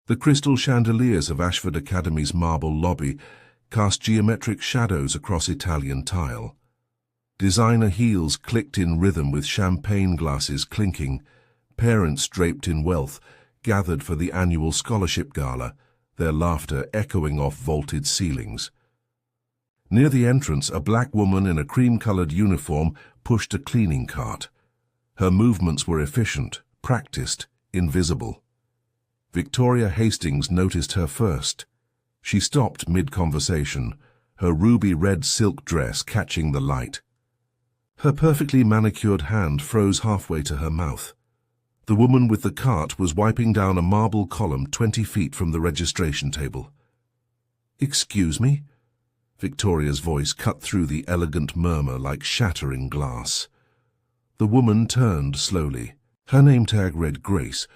The crystal chandeliers of Ashford Academy's marble lobby cast geometric shadows across Italian tile. Designer heels clicked in rhythm with champagne glasses clinking. Parents draped in wealth gathered for the annual scholarship gala, their laughter echoing off vaulted ceilings. Near the entrance, a black woman in a cream-colored uniform pushed a cleaning cart. Her movements were efficient, practiced, invisible. Victoria Hastings noticed her first. She stopped mid-conversation, her ruby-red silk dress catching the light. Her perfectly manicured hand froze halfway to her mouth. The woman with the cart was wiping down a marble column 20 feet from the registration table. "Excuse me?" Victoria's voice cut through the elegant murmur like shattering glass. The woman turned slowly. Her name tag read Grace.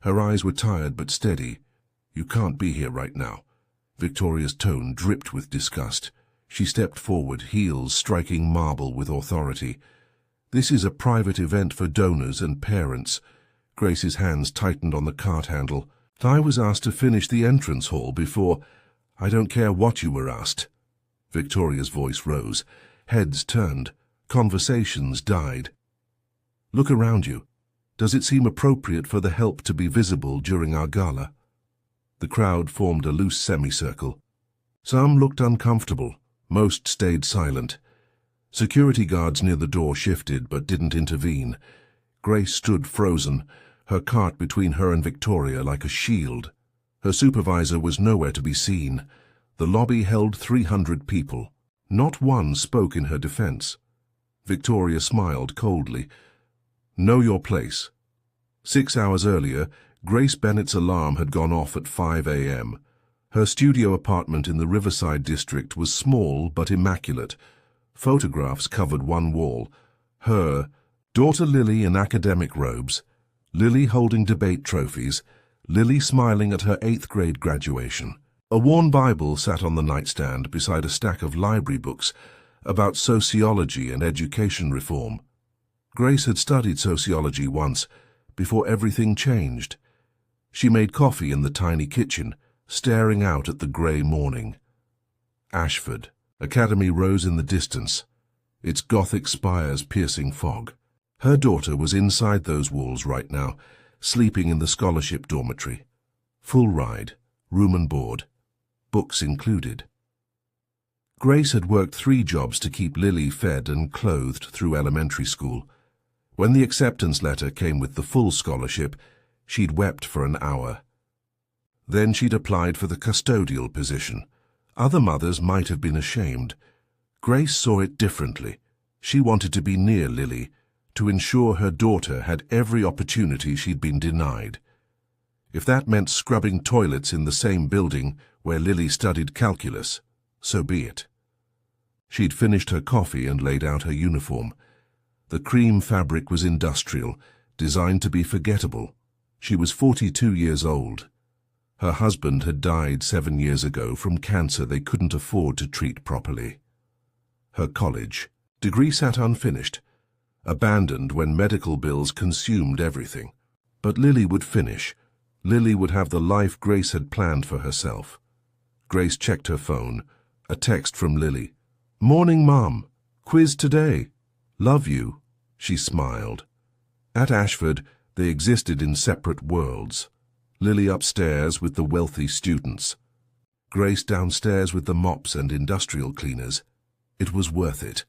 Her eyes were tired but steady. "You can't be here right now." Victoria's tone dripped with disgust. She stepped forward, heels striking marble with authority. "This is a private event for donors and parents." Grace's hands tightened on the cart handle. "I was asked to finish the entrance hall before—" "I don't care what you were asked." Victoria's voice rose. Heads turned. Conversations died. "Look around you. Does it seem appropriate for the help to be visible during our gala?" The crowd formed a loose semicircle. Some looked uncomfortable. Most stayed silent. Security guards near the door shifted but didn't intervene. Grace stood frozen, her cart between her and Victoria like a shield. Her supervisor was nowhere to be seen. The lobby held 300 people. Not one spoke in her defense. Victoria smiled coldly. "Know your place." 6 hours earlier, Grace Bennett's alarm had gone off at 5 a.m. Her studio apartment in the Riverside district was small but immaculate. Photographs covered one wall. Her, daughter Lily in academic robes, Lily holding debate trophies, Lily smiling at her 8th grade graduation. A worn Bible sat on the nightstand beside a stack of library books about sociology and education reform. Grace had studied sociology once, before everything changed. She made coffee in the tiny kitchen, staring out at the grey morning. Ashford Academy rose in the distance, its Gothic spires piercing fog. Her daughter was inside those walls right now, sleeping in the scholarship dormitory. Full ride, room and board, books included. Grace had worked 3 jobs to keep Lily fed and clothed through elementary school. When the acceptance letter came with the full scholarship, she'd wept for an hour. Then she'd applied for the custodial position. Other mothers might have been ashamed. Grace saw it differently. She wanted to be near Lily, to ensure her daughter had every opportunity she'd been denied. If that meant scrubbing toilets in the same building where Lily studied calculus, so be it. She'd finished her coffee and laid out her uniform. The cream fabric was industrial, designed to be forgettable. She was 42 years old. Her husband had died 7 years ago from cancer they couldn't afford to treat properly. Her college degree sat unfinished, abandoned when medical bills consumed everything. But Lily would finish. Lily would have the life Grace had planned for herself. Grace checked her phone. A text from Lily. "Morning, Mom. Quiz today. Love you." She smiled. At Ashford, they existed in separate worlds. Lily upstairs with the wealthy students. Grace downstairs with the mops and industrial cleaners. It was worth it.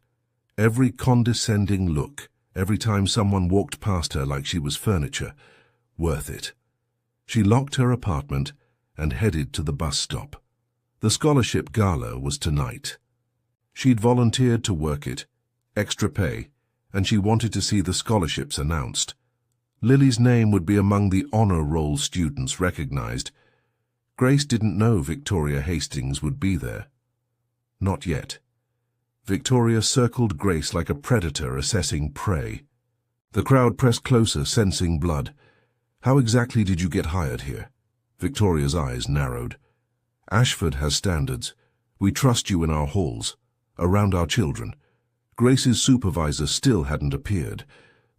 Every condescending look, every time someone walked past her like she was furniture, worth it. She locked her apartment and headed to the bus stop. The scholarship gala was tonight. She'd volunteered to work it, extra pay, and she wanted to see the scholarships announced. Lily's name would be among the honor roll students recognized. Grace didn't know Victoria Hastings would be there. Not yet. Victoria circled Grace like a predator assessing prey. The crowd pressed closer, sensing blood. "How exactly did you get hired here?" Victoria's eyes narrowed. "Ashford has standards. We trust you in our halls, around our children." Grace's supervisor still hadn't appeared.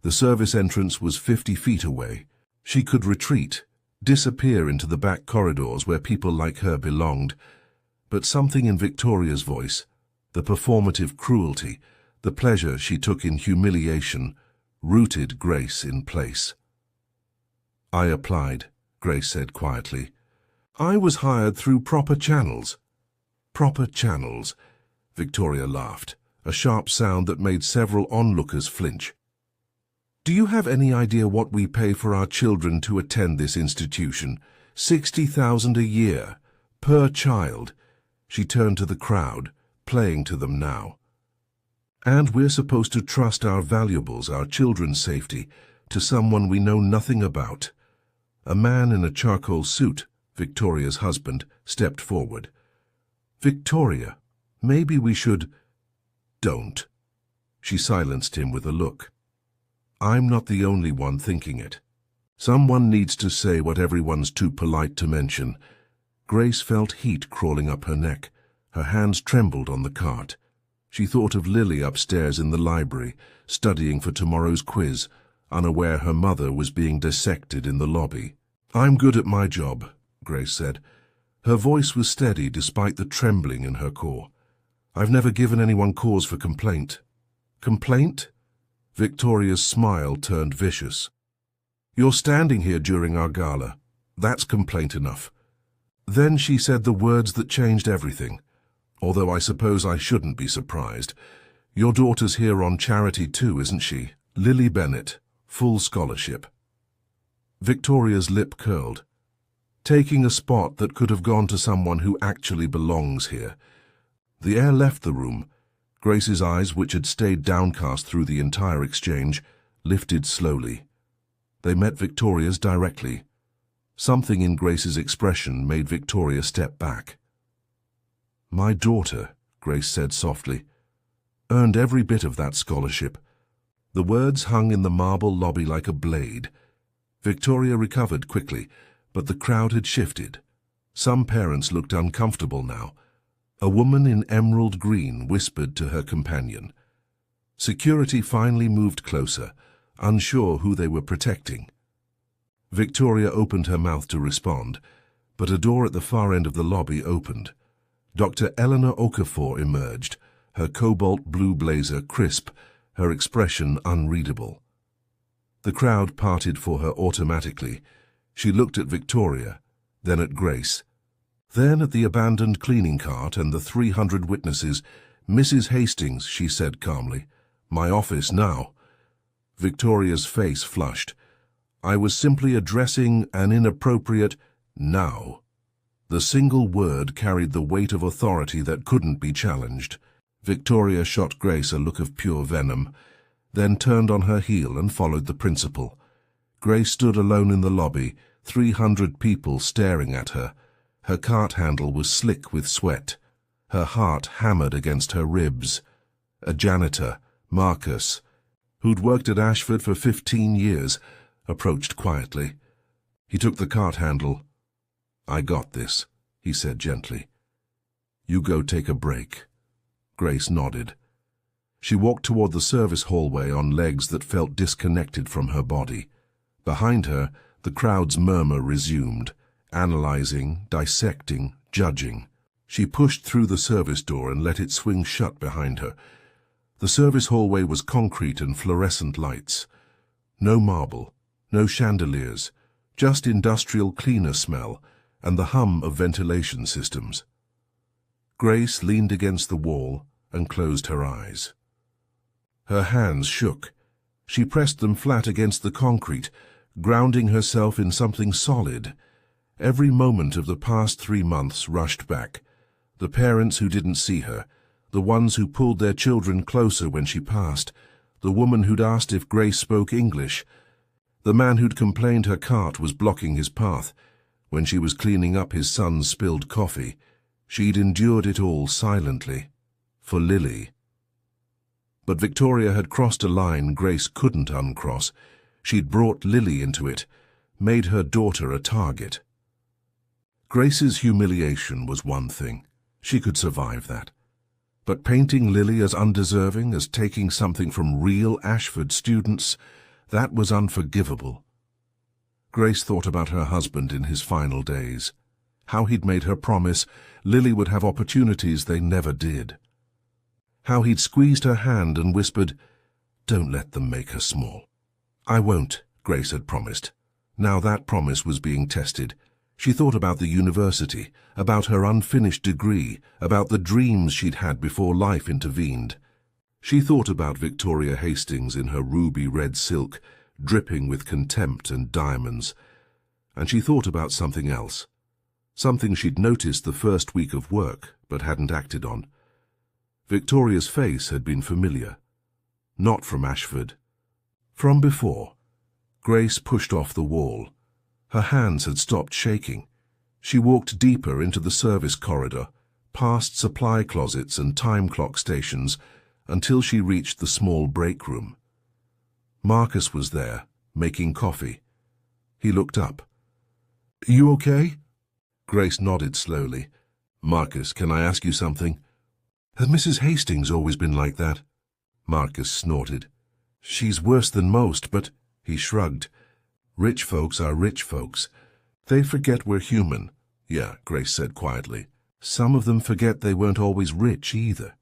The service entrance was 50 feet away. She could retreat, disappear into the back corridors where people like her belonged. But something in Victoria's voice, the performative cruelty, the pleasure she took in humiliation, rooted Grace in place. "I applied," Grace said quietly. "I was hired through proper channels." "Proper channels," Victoria laughed, a sharp sound that made several onlookers flinch. "Do you have any idea what we pay for our children to attend this institution? 60,000 a year, per child." She turned to the crowd, playing to them now. "And we're supposed to trust our valuables, our children's safety, to someone we know nothing about." A man in a charcoal suit, Victoria's husband, stepped forward. "Victoria, maybe we should—" "Don't." She silenced him with a look. "I'm not the only one thinking it. Someone needs to say what everyone's too polite to mention." Grace felt heat crawling up her neck. Her hands trembled on the cart. She thought of Lily upstairs in the library, studying for tomorrow's quiz, unaware her mother was being dissected in the lobby. "I'm good at my job," Grace said. Her voice was steady despite the trembling in her core. "I've never given anyone cause for complaint." "Complaint?" Victoria's smile turned vicious. "You're standing here during our gala. That's complaint enough." Then she said the words that changed everything. "Although I suppose I shouldn't be surprised. Your daughter's here on charity too, isn't she? Lily Bennett, full scholarship." Victoria's lip curled. "Taking a spot that could have gone to someone who actually belongs here." The air left the room. Grace's eyes, which had stayed downcast through the entire exchange, lifted slowly. They met Victoria's directly. Something in Grace's expression made Victoria step back. "My daughter," Grace said softly, "earned every bit of that scholarship." The words hung in the marble lobby like a blade. Victoria recovered quickly, but the crowd had shifted. Some parents looked uncomfortable now. A woman in emerald green whispered to her companion. Security finally moved closer, unsure who they were protecting. Victoria opened her mouth to respond, but a door at the far end of the lobby opened. Dr. Eleanor Okafor emerged, her cobalt blue blazer crisp, her expression unreadable. The crowd parted for her automatically. She looked at Victoria, then at Grace, then at the abandoned cleaning cart and the 300 witnesses. "Mrs. Hastings," she said calmly, "my office now." Victoria's face flushed. "I was simply addressing an inappropriate now." The single word carried the weight of authority that couldn't be challenged. Victoria shot Grace a look of pure venom, then turned on her heel and followed the principal. Grace stood alone in the lobby, 300 people staring at her. Her cart handle was slick with sweat. Her heart hammered against her ribs. A janitor, Marcus, who'd worked at Ashford for 15 years, approached quietly. He took the cart handle. "I got this," he said gently. "You go take a break." Grace nodded. She walked toward the service hallway on legs that felt disconnected from her body. Behind her, the crowd's murmur resumed, analyzing, dissecting, judging. She pushed through the service door and let it swing shut behind her. The service hallway was concrete and fluorescent lights. No marble, no chandeliers, just industrial cleaner smell and the hum of ventilation systems. Grace leaned against the wall and closed her eyes. Her hands shook. She pressed them flat against the concrete, grounding herself in something solid. Every moment of the past 3 months rushed back. The parents who didn't see her, the ones who pulled their children closer when she passed, the woman who'd asked if Grace spoke English, the man who'd complained her cart was blocking his path when she was cleaning up his son's spilled coffee. She'd endured it all silently, for Lily. But Victoria had crossed a line Grace couldn't uncross. She'd brought Lily into it, made her daughter a target. Grace's humiliation was one thing. She could survive that. But painting Lily as undeserving, as taking something from real Ashford students, that was unforgivable. Grace thought about her husband in his final days. How he'd made her promise Lily would have opportunities they never did. How he'd squeezed her hand and whispered, "Don't let them make her small." "I won't," Grace had promised. Now that promise was being tested. She thought about the university, about her unfinished degree, about the dreams she'd had before life intervened. She thought about Victoria Hastings in her ruby red silk, dripping with contempt and diamonds. And she thought about something else. Something she'd noticed the first week of work, but hadn't acted on. Victoria's face had been familiar. Not from Ashford. From before. Grace pushed off the wall. Her hands had stopped shaking. She walked deeper into the service corridor, past supply closets and time clock stations, until she reached the small break room. Marcus was there, making coffee. He looked up. "You okay?" Grace nodded slowly. "Marcus, can I ask you something?" "Has Mrs. Hastings always been like that?" Marcus snorted. "She's worse than most, but—" He shrugged. "Rich folks are rich folks. They forget we're human." "Yeah," Grace said quietly. "Some of them forget they weren't always rich either."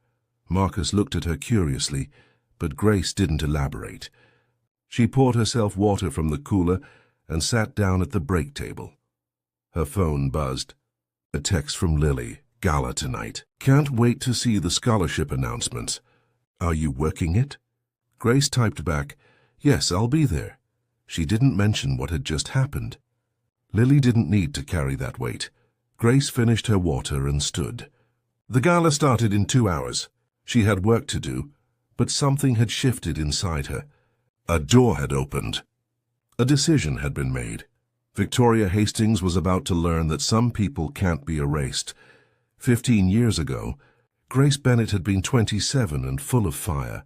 Marcus looked at her curiously, but Grace didn't elaborate. She poured herself water from the cooler and sat down at the break table. Her phone buzzed. A text from Lily. "Gala tonight. Can't wait to see the scholarship announcements. Are you working it?" Grace typed back, "Yes, I'll be there." She didn't mention what had just happened. Lily didn't need to carry that weight. Grace finished her water and stood. The gala started in 2 hours. She had work to do, but something had shifted inside her. A door had opened. A decision had been made. Victoria Hastings was about to learn that some people can't be erased. 15 years ago, Grace Bennett had been 27 and full of fire.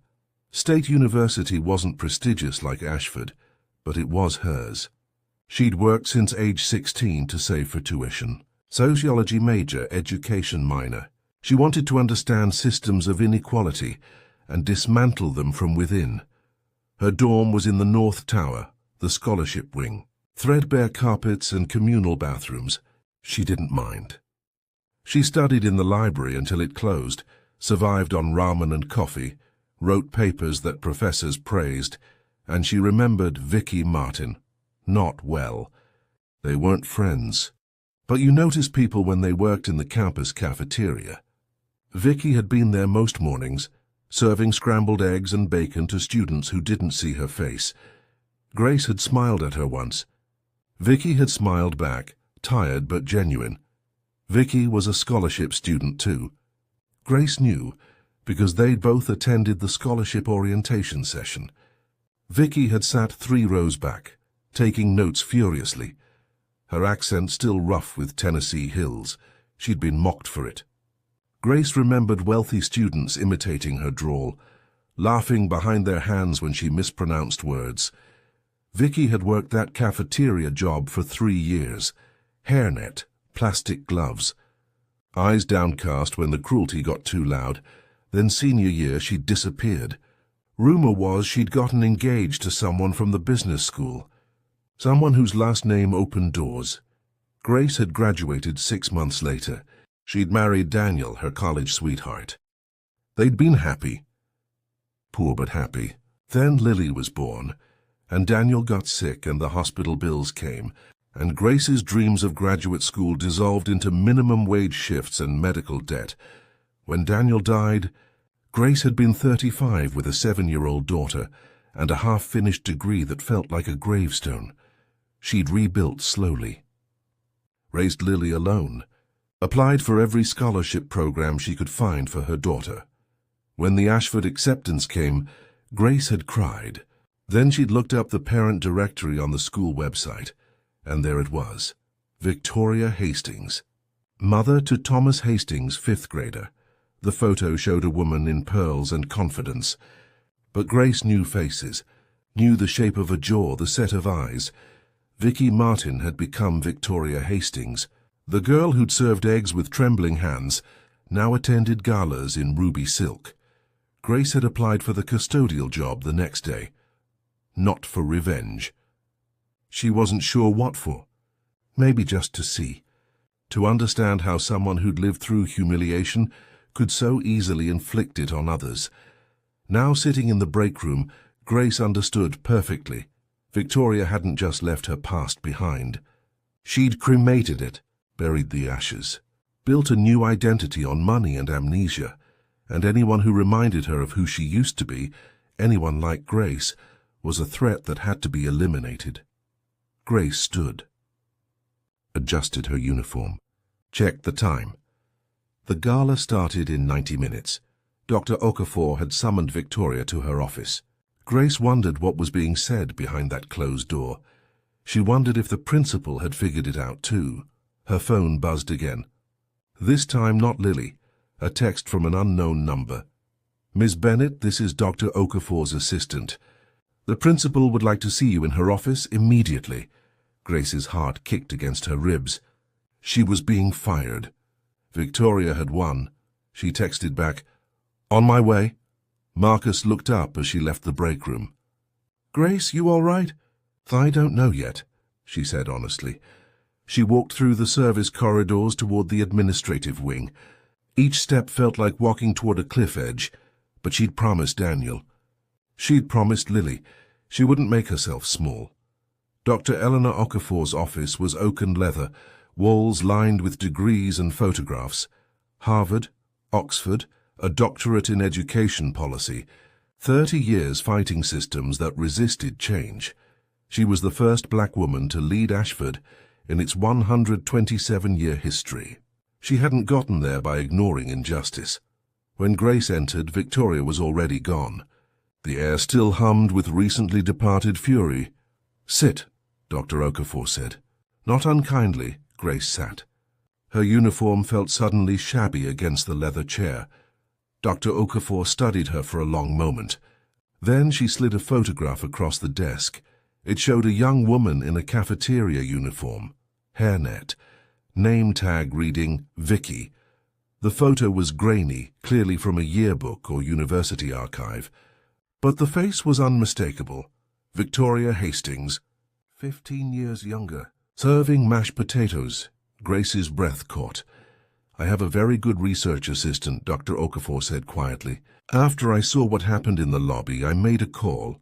State University wasn't prestigious like Ashford, but it was hers. She'd worked since age 16 to save for tuition. Sociology major, education minor. She wanted to understand systems of inequality and dismantle them from within. Her dorm was in the North Tower, the scholarship wing. Threadbare carpets and communal bathrooms. She didn't mind. She studied in the library until it closed, survived on ramen and coffee, wrote papers that professors praised, and she remembered Vicki Martin. Not well. They weren't friends. But you noticed people when they worked in the campus cafeteria. Vicki had been there most mornings, serving scrambled eggs and bacon to students who didn't see her face. Grace had smiled at her once. Vicki had smiled back, tired but genuine. Vicki was a scholarship student too. Grace knew, because they'd both attended the scholarship orientation session. Vicki had sat 3 rows back, taking notes furiously. Her accent still rough with Tennessee hills. She'd been mocked for it. Grace remembered wealthy students imitating her drawl, laughing behind their hands when she mispronounced words. Vicki had worked that cafeteria job for 3 years. Hairnet, plastic gloves. Eyes downcast when the cruelty got too loud. Then senior year she'd disappeared. Rumor was she'd gotten engaged to someone from the business school. Someone whose last name opened doors. Grace had graduated 6 months later. She'd married Daniel, her college sweetheart. They'd been happy. Poor but happy. Then Lily was born, and Daniel got sick and the hospital bills came, and Grace's dreams of graduate school dissolved into minimum wage shifts and medical debt. When Daniel died, Grace had been 35 with a 7-year-old daughter and a half-finished degree that felt like a gravestone. She'd rebuilt slowly. Raised Lily alone. Applied for every scholarship program she could find for her daughter. When the Ashford acceptance came, Grace had cried. Then she'd looked up the parent directory on the school website, and there it was. Victoria Hastings. Mother to Thomas Hastings, 5th grader. The photo showed a woman in pearls and confidence. But Grace knew faces, knew the shape of a jaw, the set of eyes. Vicki Martin had become Victoria Hastings. The girl who'd served eggs with trembling hands now attended galas in ruby silk. Grace had applied for the custodial job the next day. Not for revenge. She wasn't sure what for. Maybe just to see. To understand how someone who'd lived through humiliation could so easily inflict it on others. Now sitting in the break room, Grace understood perfectly. Victoria hadn't just left her past behind. She'd cremated it, buried the ashes, built a new identity on money and amnesia, and anyone who reminded her of who she used to be, anyone like Grace, was a threat that had to be eliminated. Grace stood, adjusted her uniform, checked the time. The gala started in 90 minutes. Dr. Okafor had summoned Victoria to her office. Grace wondered what was being said behind that closed door. She wondered if the principal had figured it out too. Her phone buzzed again. This time not Lily, a text from an unknown number. "Miss Bennett, this is Dr. Okafor's assistant. The principal would like to see you in her office immediately." Grace's heart kicked against her ribs. She was being fired. Victoria had won. She texted back, "On my way." Marcus looked up as she left the break room. "Grace, you all right?" "I don't know yet," she said honestly. She walked through the service corridors toward the administrative wing. Each step felt like walking toward a cliff edge, but she'd promised Daniel. She'd promised Lily. She wouldn't make herself small. Dr. Eleanor Okafor's office was oak and leather, walls lined with degrees and photographs. Harvard, Oxford, a doctorate in education policy, 30 years fighting systems that resisted change. She was the first black woman to lead Ashford in its 127-year history. She hadn't gotten there by ignoring injustice. When Grace entered, Victoria was already gone. The air still hummed with recently departed fury. "Sit," Dr. Okafor said. Not unkindly, Grace sat. Her uniform felt suddenly shabby against the leather chair. Dr. Okafor studied her for a long moment. Then she slid a photograph across the desk. It showed a young woman in a cafeteria uniform, hairnet, name tag reading Vicki. The photo was grainy, clearly from a yearbook or university archive. But the face was unmistakable. Victoria Hastings, 15 years younger, serving mashed potatoes. Grace's breath caught. "I have a very good research assistant," Dr. Okafor said quietly. "After I saw what happened in the lobby, I made a call.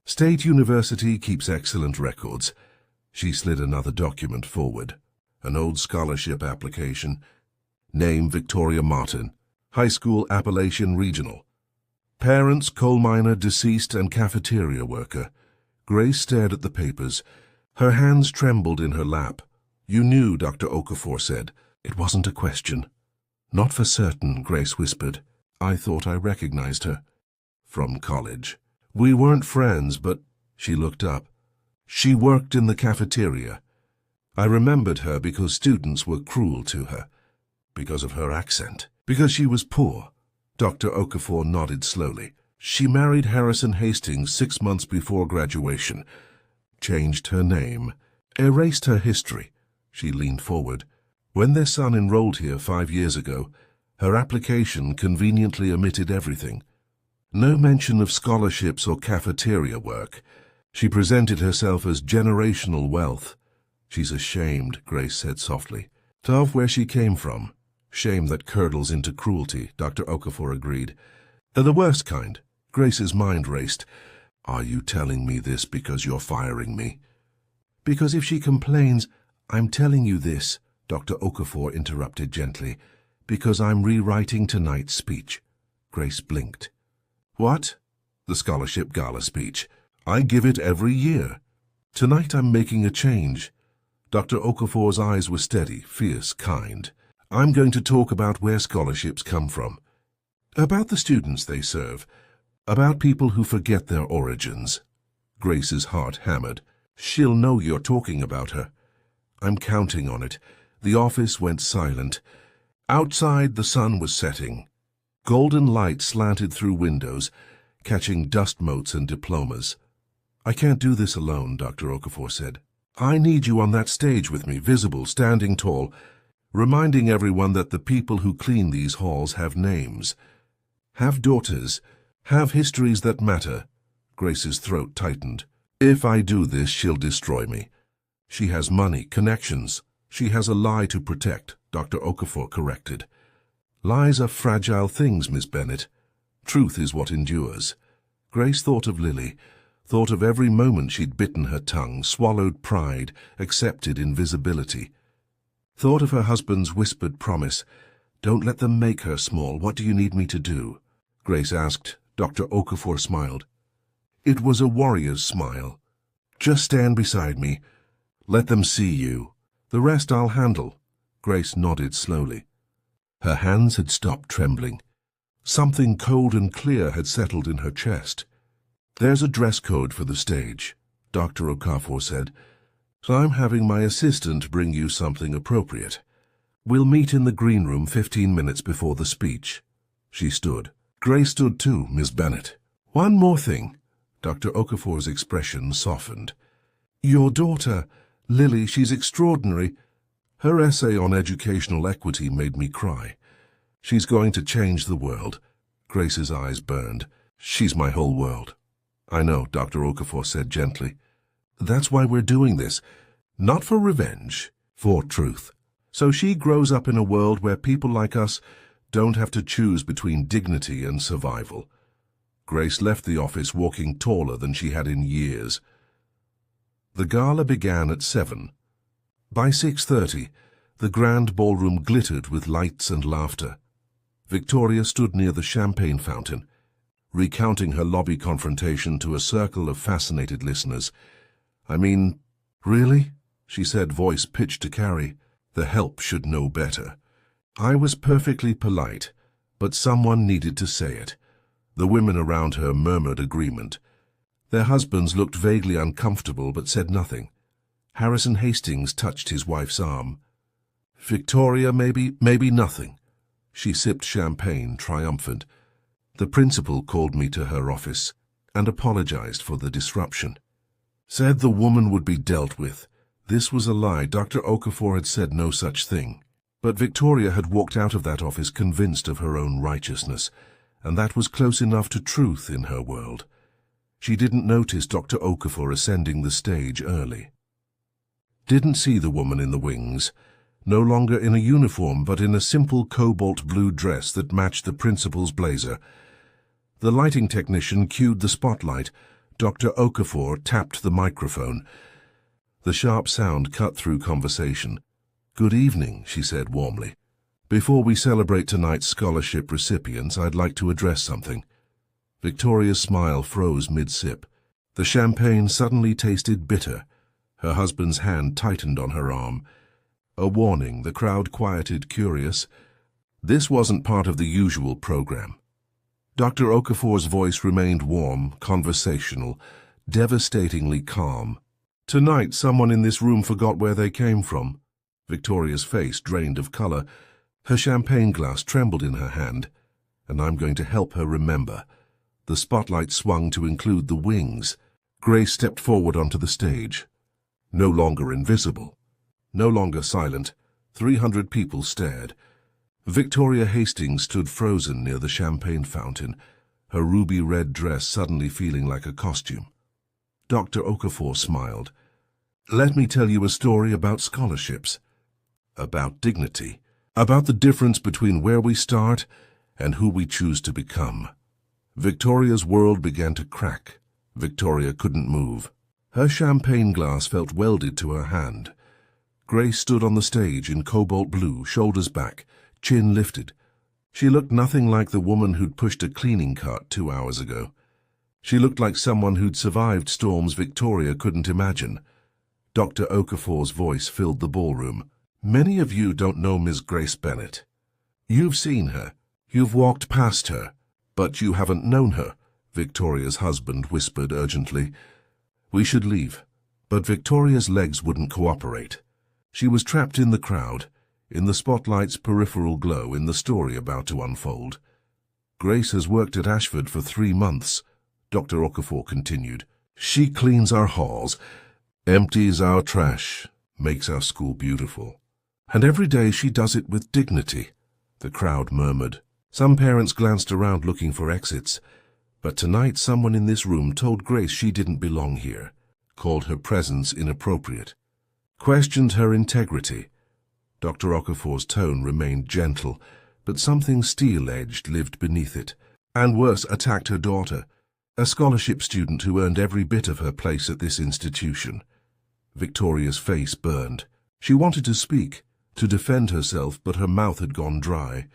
State University keeps excellent records." She slid another document forward. An old scholarship application. Name Victoria Martin. High school Appalachian Regional. Parents coal miner deceased and cafeteria worker. Grace stared at the papers. Her hands trembled in her lap. "You knew," Dr. Okafor said. "It wasn't a question." "Not for certain," Grace whispered. "I thought I recognized her." "From college." "We weren't friends, but—" She looked up. "She worked in the cafeteria. I remembered her because students were cruel to her. Because of her accent. Because she was poor." Dr. Okafor nodded slowly. "She married Harrison Hastings 6 months before graduation. Changed her name. Erased her history." She leaned forward. "When their son enrolled here 5 years ago, her application conveniently omitted everything. No mention of scholarships or cafeteria work. She presented herself as generational wealth." "She's ashamed," Grace said softly. "Of where she came from. Shame that curdles into cruelty," Dr. Okafor agreed. "The worst kind." Grace's mind raced. "Are you telling me this because you're firing me?" "Because if she complains—" "I'm telling you this," Dr. Okafor interrupted gently, "because I'm rewriting tonight's speech." Grace blinked. "What?" "The scholarship gala speech. I give it every year. Tonight I'm making a change." Dr. Okafor's eyes were steady, fierce, kind. "I'm going to talk about where scholarships come from. About the students they serve. About people who forget their origins." Grace's heart hammered. "She'll know you're talking about her." "I'm counting on it." The office went silent. Outside, the sun was setting. Golden light slanted through windows, catching dust motes and diplomas. "I can't do this alone," Dr. Okafor said. "I need you on that stage with me, visible, standing tall, reminding everyone that the people who clean these halls have names, have daughters, have histories that matter." Grace's throat tightened. "If I do this, she'll destroy me." She has money, connections. She has a lie to protect, Dr. Okafor corrected. Lies are fragile things, Miss Bennett. Truth is what endures. Grace thought of Lily, thought of every moment she'd bitten her tongue, swallowed pride, accepted invisibility. Thought of her husband's whispered promise, "Don't let them make her small. What do you need me to do?" Grace asked. Dr. Okafor smiled. It was a warrior's smile. "Just stand beside me. Let them see you. The rest I'll handle." Grace nodded slowly. Her hands had stopped trembling. Something cold and clear had settled in her chest. "There's a dress code for the stage," Dr. Okafor said, "so I'm having my assistant bring you something appropriate. We'll meet in the green room 15 minutes before the speech." She stood. Grace stood too, Miss Bennett. "One more thing." Dr. Okafor's expression softened. "Your daughter, Lily, she's extraordinary. Her essay on educational equity made me cry. She's going to change the world." Grace's eyes burned. "She's my whole world." "I know," Dr. Okafor said gently. "That's why we're doing this. Not for revenge, for truth. So she grows up in a world where people like us don't have to choose between dignity and survival." Grace left the office walking taller than she had in years. The gala began at 7. By 6:30, the grand ballroom glittered with lights and laughter. Victoria stood near the champagne fountain, recounting her lobby confrontation to a circle of fascinated listeners. "I mean, really?" she said, voice pitched to carry. "The help should know better. I was perfectly polite, but someone needed to say it." The women around her murmured agreement. Their husbands looked vaguely uncomfortable but said nothing. Harrison Hastings touched his wife's arm. "Victoria, maybe nothing." She sipped champagne, triumphant. "The principal called me to her office and apologized for the disruption. Said the woman would be dealt with." This was a lie. Dr. Okafor had said no such thing. But Victoria had walked out of that office convinced of her own righteousness, and that was close enough to truth in her world. She didn't notice Dr. Okafor ascending the stage early. Didn't see the woman in the wings, no longer in a uniform but in a simple cobalt blue dress that matched the principal's blazer. The lighting technician cued the spotlight. Dr. Okafor tapped the microphone. The sharp sound cut through conversation. "Good evening," she said warmly. "Before we celebrate tonight's scholarship recipients, I'd like to address something." Victoria's smile froze mid-sip. The champagne suddenly tasted bitter. Her husband's hand tightened on her arm. A warning, the crowd quieted, curious. This wasn't part of the usual program. Dr. Okafor's voice remained warm, conversational, devastatingly calm. "Tonight, someone in this room forgot where they came from." Victoria's face drained of color. Her champagne glass trembled in her hand. "And I'm going to help her remember." The spotlight swung to include the wings. Grace stepped forward onto the stage. No longer invisible. No longer silent. 300 people stared. Victoria Hastings stood frozen near the champagne fountain, her ruby-red dress suddenly feeling like a costume. Dr. Okafor smiled. "Let me tell you a story about scholarships. About dignity. About the difference between where we start and who we choose to become." Victoria's world began to crack. Victoria couldn't move. Her champagne glass felt welded to her hand. Grace stood on the stage in cobalt blue, shoulders back, chin lifted. She looked nothing like the woman who'd pushed a cleaning cart 2 hours ago. She looked like someone who'd survived storms Victoria couldn't imagine. Dr. Okafor's voice filled the ballroom. "Many of you don't know Ms. Grace Bennett. You've seen her. You've walked past her. But you haven't known her," Victoria's husband whispered urgently. "We should leave." But Victoria's legs wouldn't cooperate. She was trapped in the crowd, in the spotlight's peripheral glow, in the story about to unfold. "Grace has worked at Ashford for 3 months," Dr. Okafor continued. "She cleans our halls, empties our trash, makes our school beautiful. And every day she does it with dignity." The crowd murmured. Some parents glanced around looking for exits. But tonight someone in this room told Grace she didn't belong here, called her presence inappropriate. questioned her integrity. Dr. Okafor's tone remained gentle, but something steel-edged lived beneath it, and worse, attacked her daughter, a scholarship student who earned every bit of her place at this institution. Victoria's face burned. She wanted to speak, to defend herself, but her mouth had gone dry.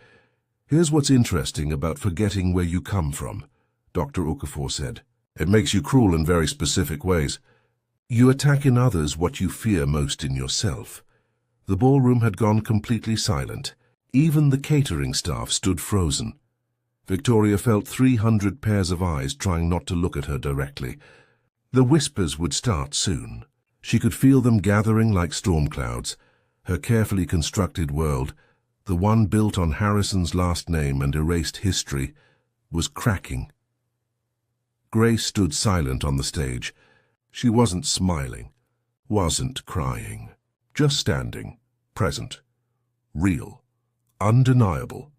"Here's what's interesting about forgetting where you come from," Dr. Okafor said. "It makes you cruel in very specific ways. You attack in others what you fear most in yourself." The ballroom had gone completely silent. Even the catering staff stood frozen. Victoria felt 300 pairs of eyes trying not to look at her directly. The whispers would start soon. She could feel them gathering like storm clouds. Her carefully constructed world, the one built on Harrison's last name and erased history, was cracking. Grace stood silent on the stage. She wasn't smiling, wasn't crying, just standing, present, real, undeniable.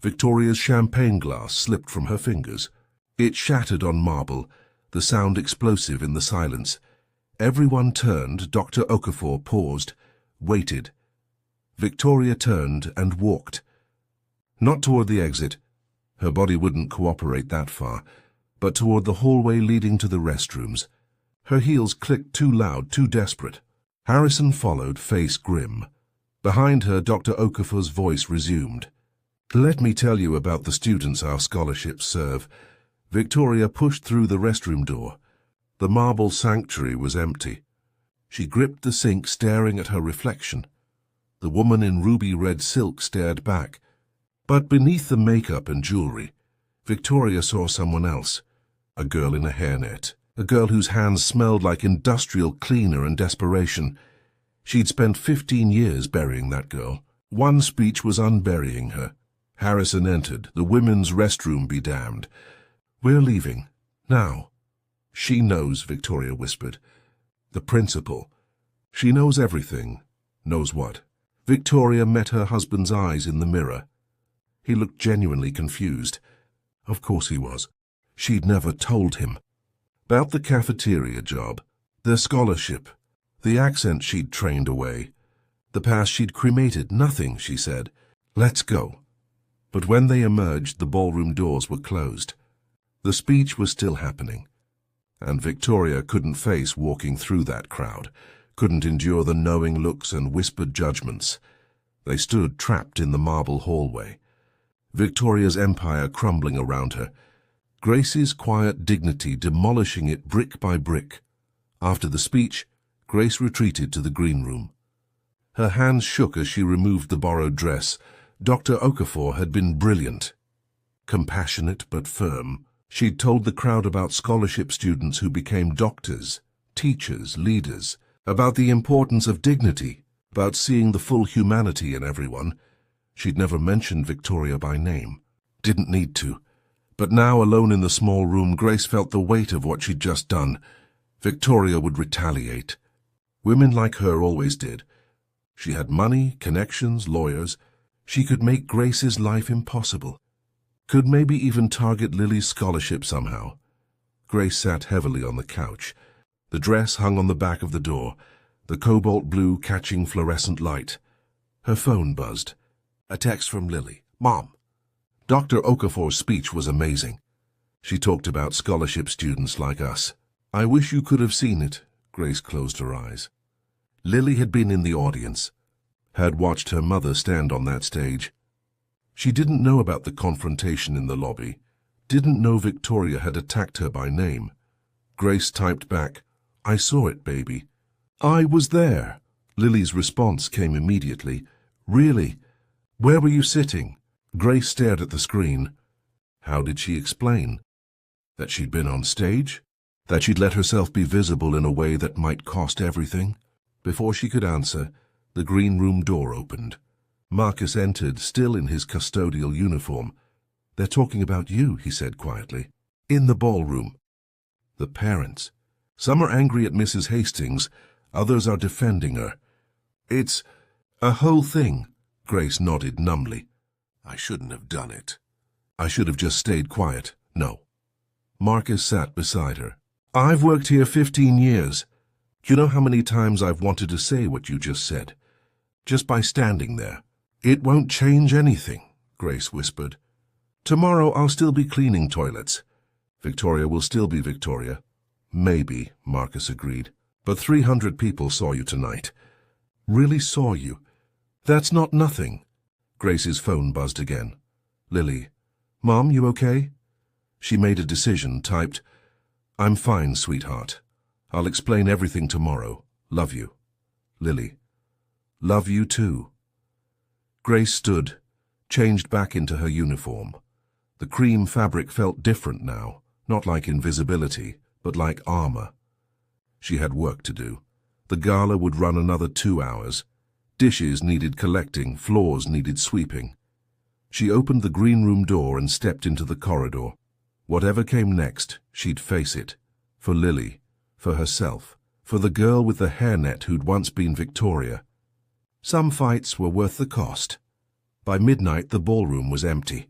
Victoria's champagne glass slipped from her fingers. It shattered on marble, the sound explosive in the silence. Everyone turned. Dr. Okafor paused, waited. Victoria turned and walked. Not toward the exit. Her body wouldn't cooperate that far, but toward the hallway leading to the restrooms. Her heels clicked too loud, too desperate. Harrison followed, face grim. Behind her, Dr. Okafor's voice resumed. "Let me tell you about the students our scholarships serve." Victoria pushed through the restroom door. The marble sanctuary was empty. She gripped the sink, staring at her reflection. The woman in ruby-red silk stared back. But beneath the makeup and jewelry, Victoria saw someone else. A girl in a hairnet. A girl whose hands smelled like industrial cleaner and desperation. She'd spent 15 years burying that girl. One speech was unburying her. Harrison entered. "The women's restroom be damned. We're leaving. Now." "She knows," Victoria whispered. "The principal. She knows everything." "Knows what?" Victoria met her husband's eyes in the mirror. He looked genuinely confused. Of course he was. She'd never told him. About the cafeteria job, the scholarship, the accent she'd trained away, the past she'd cremated. "Nothing," she said. "Let's go." But when they emerged, the ballroom doors were closed. The speech was still happening, and Victoria couldn't face walking through that crowd, couldn't endure the knowing looks and whispered judgments. They stood trapped in the marble hallway, Victoria's empire crumbling around her, Grace's quiet dignity demolishing it brick by brick. After the speech, Grace retreated to the green room. Her hands shook as she removed the borrowed dress. Dr. Okafor had been brilliant, compassionate but firm. She'd told the crowd about scholarship students who became doctors, teachers, leaders, about the importance of dignity, about seeing the full humanity in everyone. She'd never mentioned Victoria by name. Didn't need to. But now, alone in the small room, Grace felt the weight of what she'd just done. Victoria would retaliate. Women like her always did. She had money, connections, lawyers. She could make Grace's life impossible. Could maybe even target Lily's scholarship somehow. Grace sat heavily on the couch. The dress hung on the back of the door, the cobalt blue catching fluorescent light. Her phone buzzed. A text from Lily. "Mom." Dr. Okafor's speech was amazing. She talked about scholarship students like us. "I wish you could have seen it." Grace closed her eyes. Lily had been in the audience, had watched her mother stand on that stage. She didn't know about the confrontation in the lobby, didn't know Victoria had attacked her by name. Grace typed back, "I saw it, baby." "I was there." Lily's response came immediately. "Really? Where were you sitting?" Grace stared at the screen. How did she explain? That she'd been on stage? That she'd let herself be visible in a way that might cost everything? Before she could answer, the green room door opened. Marcus entered, still in his custodial uniform. "They're talking about you," he said quietly. "In the ballroom." The parents. Some are angry at Mrs. Hastings, others are defending her. "It's a whole thing." Grace nodded numbly. "I shouldn't have done it. I should have just stayed quiet." "No." Marcus sat beside her. "I've worked here 15 years. You know how many times I've wanted to say what you just said? Just by standing there. It won't change anything, Grace whispered. Tomorrow I'll still be cleaning toilets. Victoria will still be Victoria. Maybe, Marcus agreed. But 300 people saw you tonight. Really saw you. That's not nothing. Grace's phone buzzed again. Lily. Mom, you okay? She made a decision, typed, I'm fine, sweetheart. I'll explain everything tomorrow. Love you. Lily. Love you too. Grace stood, changed back into her uniform. The cream fabric felt different now, not like invisibility, but like armor. She had work to do. The gala would run another 2 hours. Dishes needed collecting, floors needed sweeping. She opened the green room door and stepped into the corridor. Whatever came next, she'd face it. For Lily, for herself, for the girl with the hairnet who'd once been Victoria. Some fights were worth the cost. By midnight, the ballroom was empty.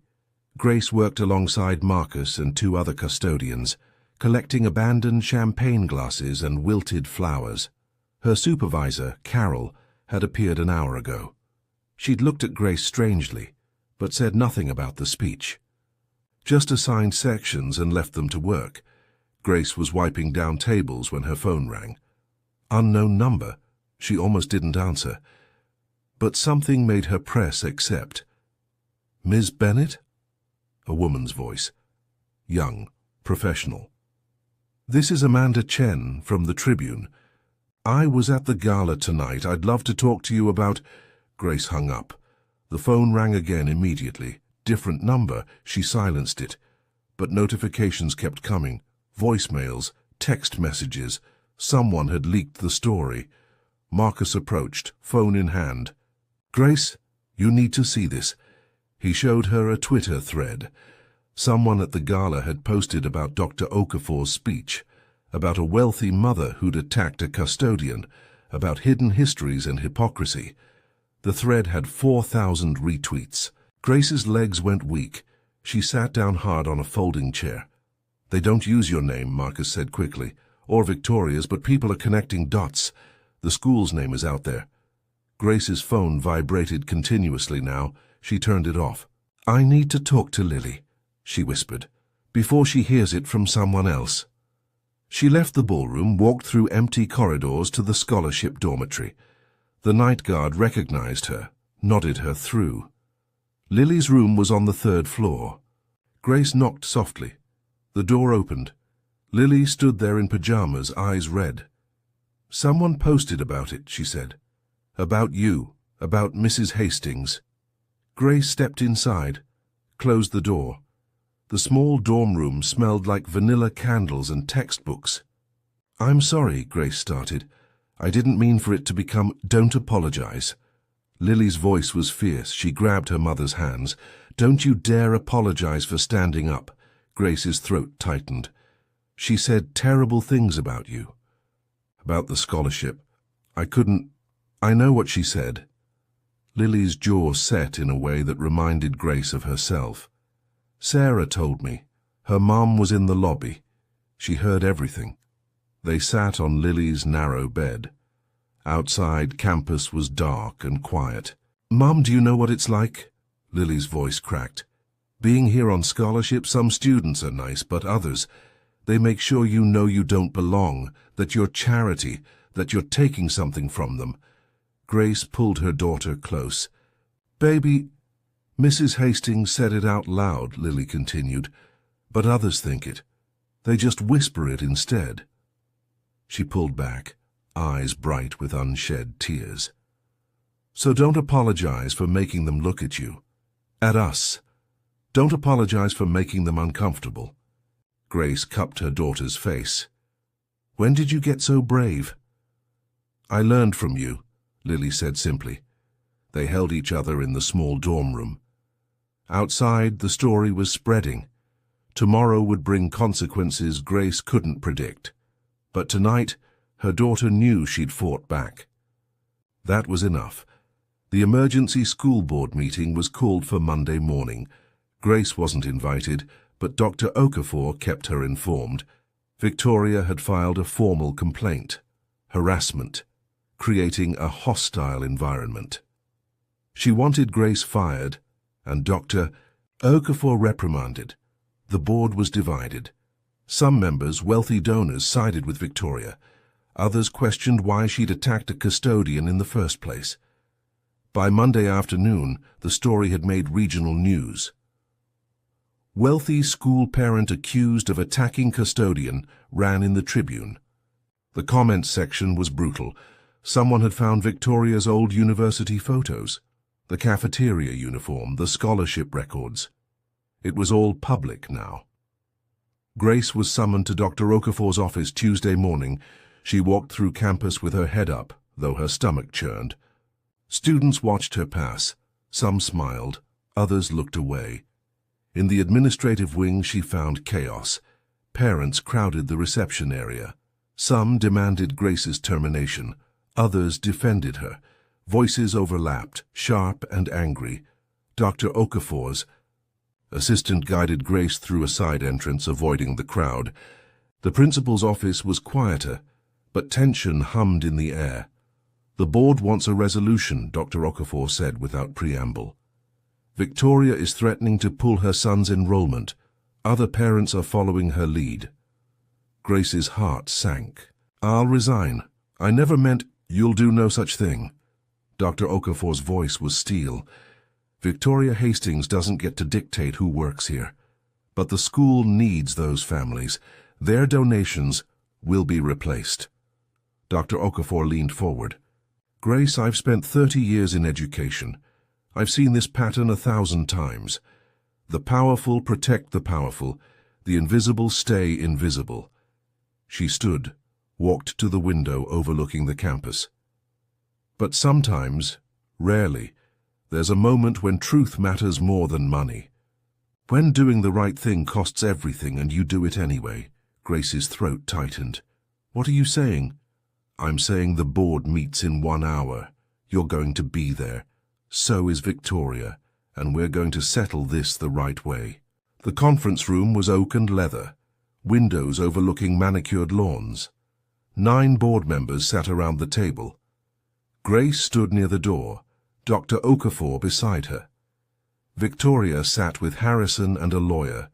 Grace worked alongside Marcus and 2 other custodians, collecting abandoned champagne glasses and wilted flowers. Her supervisor, Carol, had appeared an hour ago. She'd looked at Grace strangely, but said nothing about the speech. Just assigned sections and left them to work. Grace was wiping down tables when her phone rang. Unknown number. She almost didn't answer. But something made her press accept. Ms. Bennett? A woman's voice. Young, professional. This is Amanda Chen from the Tribune. I was at the gala tonight. I'd love to talk to you about... Grace hung up. The phone rang again immediately. Different number. She silenced it. But notifications kept coming. Voicemails, text messages. Someone had leaked the story. Marcus approached, phone in hand. Grace, you need to see this. He showed her a Twitter thread. Someone at the gala had posted about Dr. Okafor's speech, about a wealthy mother who'd attacked a custodian, about hidden histories and hypocrisy. The thread had 4,000 retweets. Grace's legs went weak. She sat down hard on a folding chair. They don't use your name, Marcus said quickly, or Victoria's, but people are connecting dots. The school's name is out there. Grace's phone vibrated continuously now. She turned it off. I need to talk to Lily, she whispered, before she hears it from someone else. She left the ballroom, walked through empty corridors to the scholarship dormitory. The night guard recognized her, nodded her through. Lily's room was on the 3rd floor. Grace knocked softly. The door opened. Lily stood there in pajamas, eyes red. Someone posted about it, she said. About you, about Mrs. Hastings. Grace stepped inside, closed the door. The small dorm room smelled like vanilla candles and textbooks. I'm sorry, Grace started. I didn't mean for it to become, don't apologize. Lily's voice was fierce. She grabbed her mother's hands. Don't you dare apologize for standing up. Grace's throat tightened. She said terrible things about you. About the scholarship. I know what she said. Lily's jaw set in a way that reminded Grace of herself. Sarah told me. Her mom was in the lobby. She heard everything. They sat on Lily's narrow bed. Outside, campus was dark and quiet. Mom, do you know what it's like? Lily's voice cracked. Being here on scholarship, some students are nice, but others, they make sure you know you don't belong, that you're charity, that you're taking something from them. Grace pulled her daughter close. Baby, Mrs. Hastings said it out loud, Lily continued, but others think it. They just whisper it instead. She pulled back, eyes bright with unshed tears. So don't apologize for making them look at you. At us. Don't apologize for making them uncomfortable. Grace cupped her daughter's face. When did you get so brave? I learned from you, Lily said simply. They held each other in the small dorm room. Outside, the story was spreading. Tomorrow would bring consequences Grace couldn't predict. But tonight, her daughter knew she'd fought back. That was enough. The emergency school board meeting was called for Monday morning. Grace wasn't invited, but Dr. Okafor kept her informed. Victoria had filed a formal complaint. harassment, creating a hostile environment. She wanted Grace fired and Dr. Okafor reprimanded. The board was divided. Some members, wealthy donors, sided with Victoria. Others questioned why she'd attacked a custodian in the first place. By Monday afternoon, the story had made regional news. Wealthy school parent accused of attacking custodian ran in the Tribune. The comments section was brutal. Someone had found Victoria's old university photos, the cafeteria uniform, the scholarship records. It was all public now. Grace was summoned to Dr. Okafor's office Tuesday morning. She walked through campus with her head up, though her stomach churned. Students watched her pass. Some smiled, others looked away. In the administrative wing she found chaos. Parents crowded the reception area. Some demanded Grace's termination. Others defended her. Voices overlapped, sharp and angry. Dr. Okafor's assistant guided Grace through a side entrance, avoiding the crowd. The principal's office was quieter, but tension hummed in the air. "The board wants a resolution," Dr. Okafor said without preamble. "Victoria is threatening to pull her son's enrollment. Other parents are following her lead." Grace's heart sank. "I'll resign. I never meant—" "You'll do no such thing." Dr. Okafor's voice was steel. "Victoria Hastings doesn't get to dictate who works here. But the school needs those families. Their donations will be replaced." Dr. Okafor leaned forward. "Grace, I've spent 30 years in education. I've seen this pattern 1,000 times. The powerful protect the powerful. The invisible stay invisible." She stood, walked to the window overlooking the campus. "But sometimes, rarely, there's a moment when truth matters more than money. When doing the right thing costs everything and you do it anyway." Grace's throat tightened. "What are you saying?" "I'm saying the board meets in 1 hour. You're going to be there. So is Victoria, and we're going to settle this the right way." The conference room was oak and leather, windows overlooking manicured lawns. 9 board members sat around the table. Grace stood near the door, Dr. Okafor beside her. Victoria sat with Harrison and a lawyer.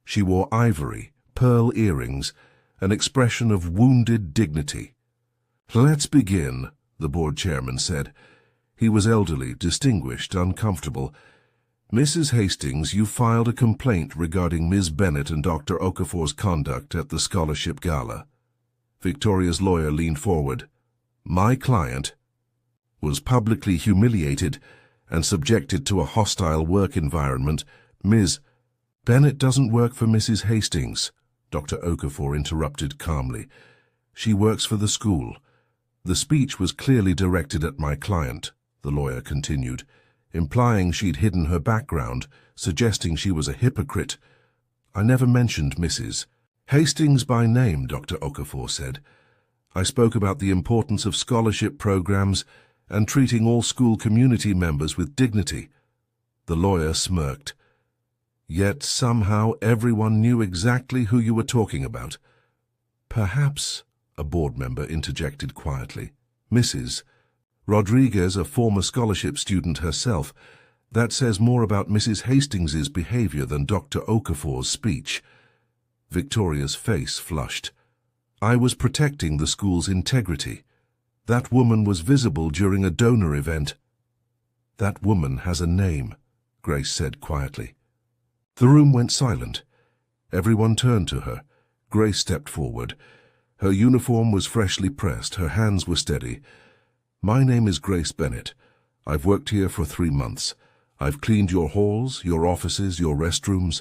She wore ivory, pearl earrings, an expression of wounded dignity. "Let's begin," the board chairman said. He was elderly, distinguished, uncomfortable. "Mrs. Hastings, you filed a complaint regarding Ms. Bennett and Dr. Okafor's conduct at the scholarship gala." Victoria's lawyer leaned forward. "My client was publicly humiliated and subjected to a hostile work environment. Ms. Bennett doesn't work for Mrs. Hastings," Dr. Okafor interrupted calmly. "She works for the school. The speech was clearly directed at my client," the lawyer continued, implying she'd hidden her background, suggesting she was a hypocrite. "I never mentioned Mrs. Hastings by name," Dr. Okafor said. "I spoke about the importance of scholarship programs and treating all school community members with dignity." The lawyer smirked. "Yet somehow everyone knew exactly who you were talking about." "Perhaps," a board member interjected quietly, "Mrs. Rodriguez, a former scholarship student herself. That says more about Mrs. Hastings's behavior than Dr. Okafor's speech." Victoria's face flushed. "I was protecting the school's integrity. That woman was visible during a donor event." "That woman has a name," Grace said quietly. The room went silent. Everyone turned to her. Grace stepped forward. Her uniform was freshly pressed. Her hands were steady. "My name is Grace Bennett. I've worked here for 3 months. I've cleaned your halls, your offices, your restrooms.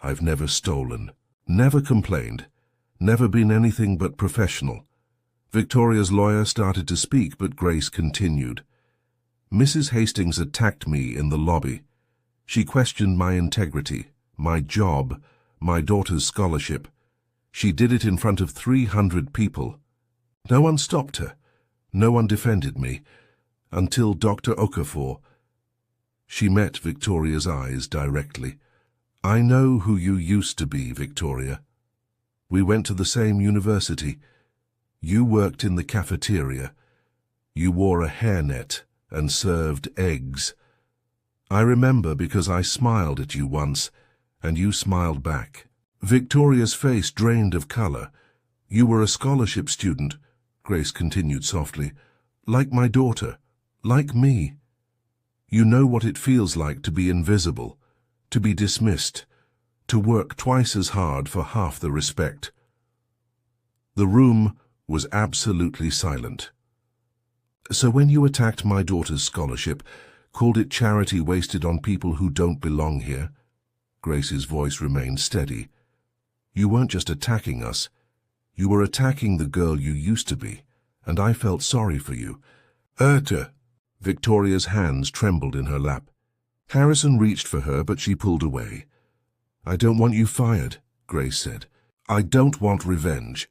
I've never stolen, never complained, never been anything but professional." Victoria's lawyer started to speak, but Grace continued. "Mrs. Hastings attacked me in the lobby. She questioned my integrity, my job, my daughter's scholarship. She did it in front of 300 people. No one stopped her. No one defended me, until Dr. Okafor." She met Victoria's eyes directly. "I know who you used to be, Victoria. We went to the same university. You worked in the cafeteria. You wore a hairnet and served eggs. I remember because I smiled at you once, and you smiled back. Victoria's face drained of color. You were a scholarship student, Grace continued softly, like my daughter, like me. You know what it feels like to be invisible, to be dismissed, to work twice as hard for half the respect. The room was absolutely silent. So when you attacked my daughter's scholarship, called it charity wasted on people who don't belong here, Grace's voice remained steady. You weren't just attacking us. You were attacking the girl you used to be, and I felt sorry for you. Victoria's hands trembled in her lap. Harrison reached for her, but she pulled away. I don't want you fired, Grace said. I don't want revenge.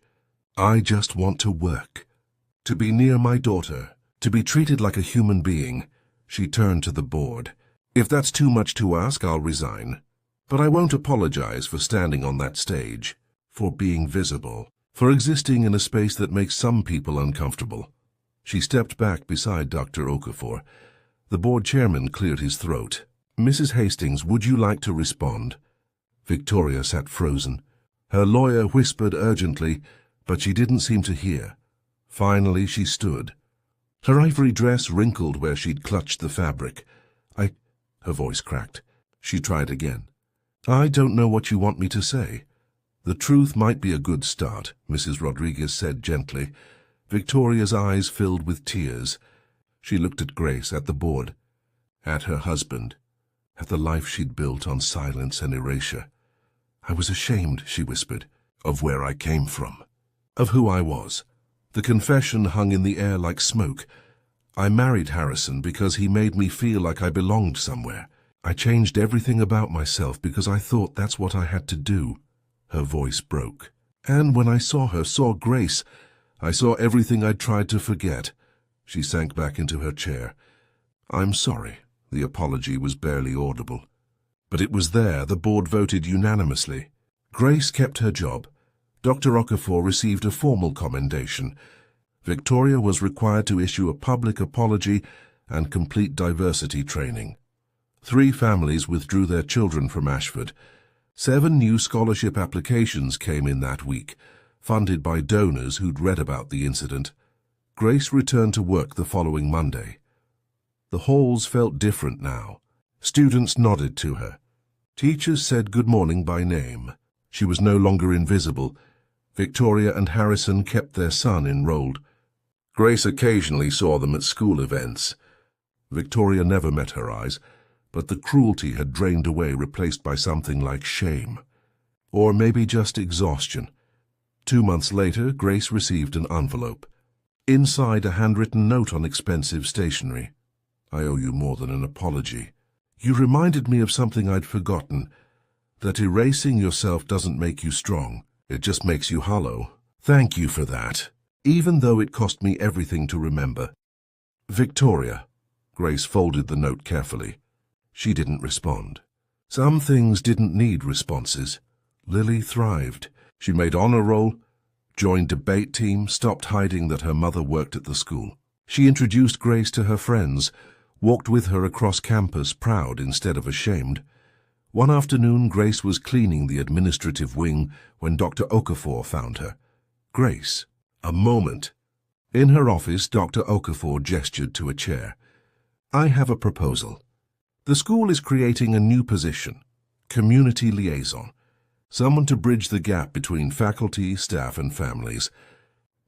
I just want to work. To be near my daughter, to be treated like a human being. She turned to the board. If that's too much to ask, I'll resign. But I won't apologize for standing on that stage, for being visible, for existing in a space that makes some people uncomfortable. She stepped back beside Dr. Okafor. The board chairman cleared his throat. Mrs. Hastings, would you like to respond? Victoria sat frozen. Her lawyer whispered urgently, but she didn't seem to hear. Finally, she stood. Her ivory dress wrinkled where she'd clutched the fabric. Her voice cracked. She tried again. I don't know what you want me to say. The truth might be a good start, Mrs. Rodriguez said gently. Victoria's eyes filled with tears. She looked at Grace, at the board, at her husband, at the life she'd built on silence and erasure. I was ashamed, she whispered, of where I came from, of who I was. The confession hung in the air like smoke. I married Harrison because he made me feel like I belonged somewhere. I changed everything about myself because I thought that's what I had to do. Her voice broke. And when I saw Grace, I saw everything I'd tried to forget. She sank back into her chair. I'm sorry. The apology was barely audible. But it was there. The board voted unanimously. Grace kept her job. Dr. Okafor received a formal commendation. Victoria was required to issue a public apology and complete diversity training. 3 families withdrew their children from Ashford. 7 new scholarship applications came in that week, funded by donors who'd read about the incident. Grace returned to work the following Monday. The halls felt different now. Students nodded to her. Teachers said good morning by name. She was no longer invisible. Victoria and Harrison kept their son enrolled. Grace occasionally saw them at school events. Victoria never met her eyes, but the cruelty had drained away, replaced by something like shame. Or maybe just exhaustion. 2 months later, Grace received an envelope. Inside, a handwritten note on expensive stationery. I owe you more than an apology. You reminded me of something I'd forgotten, that erasing yourself doesn't make you strong. It just makes you hollow. Thank you for that, even though it cost me everything to remember. Victoria. Grace folded the note carefully. She didn't respond. Some things didn't need responses. Lily thrived. She made honor roll, joined debate team, stopped hiding that her mother worked at the school. She introduced Grace to her friends, walked with her across campus, proud instead of ashamed. One afternoon, Grace was cleaning the administrative wing when Dr. Okafor found her. Grace. A moment. In her office, Dr. Okafor gestured to a chair. I have a proposal. The school is creating a new position, community liaison, someone to bridge the gap between faculty, staff, and families,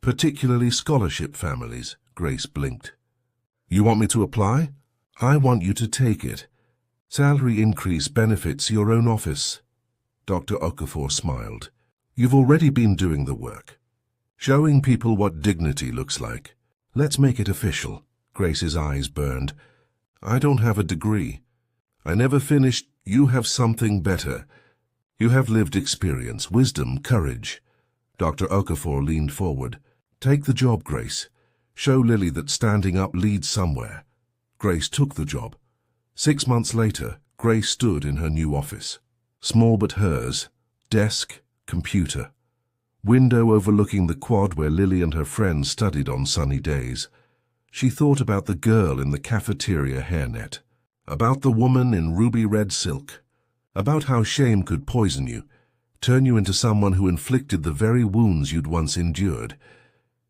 particularly scholarship families. Grace blinked. You want me to apply? I want you to take it. Salary increase benefits your own office. Dr. Okafor smiled. You've already been doing the work, showing people what dignity looks like. Let's make it official. Grace's eyes burned. I don't have a degree. I never finished. You have something better. You have lived experience, wisdom, courage. Dr. Okafor leaned forward. Take the job, Grace. Show Lily that standing up leads somewhere. Grace took the job. 6 months later, Grace stood in her new office. Small but hers. Desk, computer. Window overlooking the quad where Lily and her friends studied on sunny days. She thought about the girl in the cafeteria hairnet, about the woman in ruby red silk, about how shame could poison you, turn you into someone who inflicted the very wounds you'd once endured.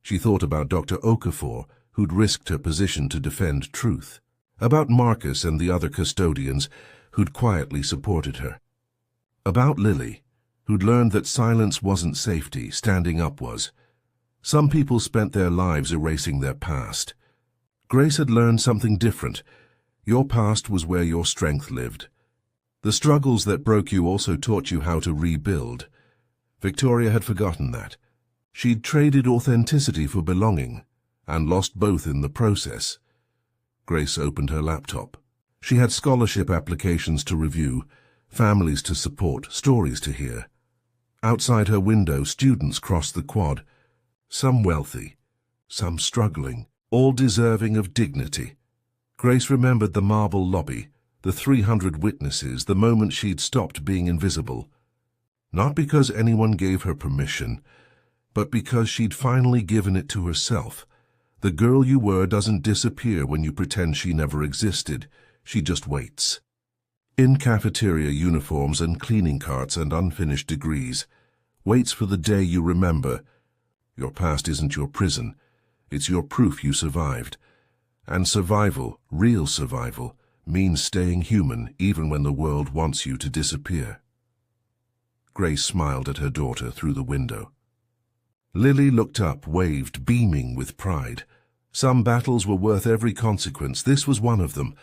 She thought about Dr. Okafor, who'd risked her position to defend truth, about Marcus and the other custodians who'd quietly supported her, about Lily, who'd learned that silence wasn't safety, standing up was. Some people spent their lives erasing their past. Grace had learned something different. Your past was where your strength lived. The struggles that broke you also taught you how to rebuild. Victoria had forgotten that. She'd traded authenticity for belonging, and lost both in the process. Grace opened her laptop. She had scholarship applications to review, families to support, stories to hear. Outside her window, students crossed the quad, some wealthy, some struggling, all deserving of dignity. Grace remembered the marble lobby, the 300 witnesses, the moment she'd stopped being invisible. Not because anyone gave her permission, but because she'd finally given it to herself. The girl you were doesn't disappear when you pretend she never existed. She just waits. In cafeteria uniforms and cleaning carts and unfinished degrees, waits for the day you remember. Your past isn't your prison. It's your proof you survived. And survival, real survival, means staying human even when the world wants you to disappear. Grace smiled at her daughter through the window. Lily looked up, waved, beaming with pride. Some battles were worth every consequence. This was one of them.